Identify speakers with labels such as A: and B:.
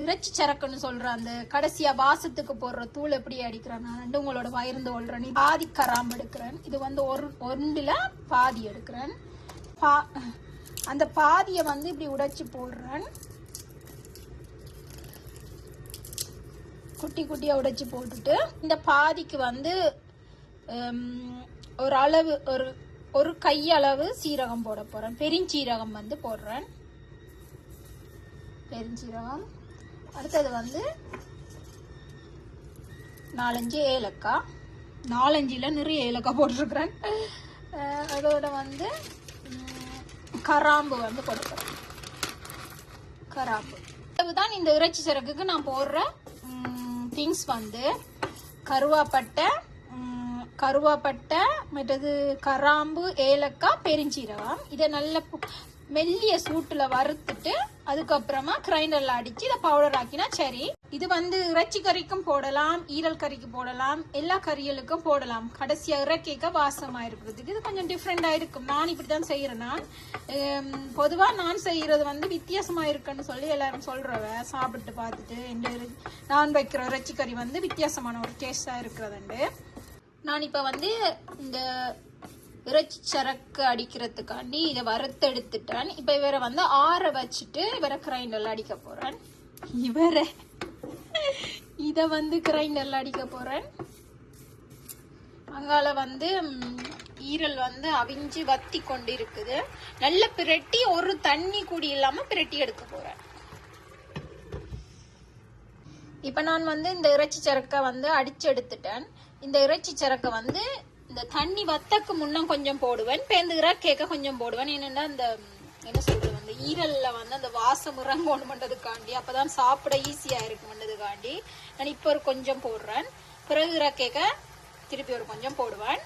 A: இறைச்சி சரக்குன்னு சொல்ற அந்த கடைசியா வாசத்துக்கு போடுற தூள் எப்படி அடிக்கிறேன் நான் உங்களோட வயிறு கொள்றேன். பாதி கராம்பு எடுக்கிறேன். இது வந்து ஒன்றுல பாதி எடுக்கிறேன். அந்த பாதியை வந்து இப்படி உடைச்சு போடுறேன். குட்டி குட்டியா உடைச்சு போட்டுட்டு இந்த பாதிக்கு வந்து ஒரு அளவு ஒரு கையளவு சீரகம் போட போறேன். பெருஞ்சீரகம் வந்து போடுறேன். பெருஞ்சீரகம். அடுத்தது வந்து 4-5 ஏலக்காய். 4-5 நிறைய ஏலக்காய் போட்டிருக்கிறேன். அதோட வந்து கராம்பு வந்து கொடுக்குறேன். கராம்பு இதுதான் இந்த இறைச்சி சரக்குக்கு நான் போடுற திங்ஸ் வந்து கருவாப்பட்டை மற்றது கராம்பு ஏலக்காய் பெருஞ்சீரகம். இதை நல்ல மெல்லிய சூட்டுல வறுத்துட்டு அதுக்கப்புறமா கிரைண்டர்ல அடிச்சு இதை பவுடர் ஆக்கினா சரி. இது வந்து இறைச்சி கறிக்கும் போடலாம், ஈரல் கறிக்கு போடலாம், எல்லா கறிகளுக்கும் போடலாம். கடைசியா இறக்கிக்க வாசமா இருக்கிறதுக்கு இது கொஞ்சம் டிஃப்ரெண்டா இருக்கும். நான் இப்படிதான் செய்யறேன்னா பொதுவா நான் செய்யறது வந்து வித்தியாசமா இருக்குன்னு சொல்லி எல்லாரும் சொல்றவ சாப்பிட்டு பார்த்துட்டு நான் வைக்கிற இறைச்சி கறி வந்து வித்தியாசமான ஒரு டேஸ்டா இருக்கிறதுண்டு. நான் இப்ப வந்து இந்த இறைச்சி சரக்கு அடிக்கிறதுக்காண்டி இதை வறுத்தெடுத்துட்டேன். இப்ப இவரை வந்து ஆற வச்சுட்டு இவரை கிரைண்டர்ல அடிக்க போறேன். இத வந்து கிரைண்டர்ல அடிக்க போறேன். அங்கால வந்து ஈரல் வந்து அவிஞ்சு வத்தி கொண்டு இருக்குது. நல்ல பிரட்டி ஒரு தண்ணி கூடி இல்லாம பிரட்டி எடுக்க போறேன். இப்ப நான் வந்து இந்த இறைச்சி சரக்கை வந்து அடிச்சு எடுத்துட்டேன். இந்த இறைச்சி சரக்கை வந்து இந்த தண்ணி வத்தக்கு முன்னம் கொஞ்சம் போடுவேன். பேந்துகிற கேக்க கொஞ்சம் போடுவேன். என்னன்னா இந்த என்ன சொல்றது அந்த ஈரல்ல வந்து அந்த வாசம் இறங்கணும் பண்றதுக்காண்டி, அப்பதான் சாப்பிட ஈஸியா இருக்கும்ன்றதுக்காண்டி நான் இப்ப ஒரு கொஞ்சம் போடுறேன். பிறகு கேக்க திருப்பி ஒரு கொஞ்சம் போடுவேன்.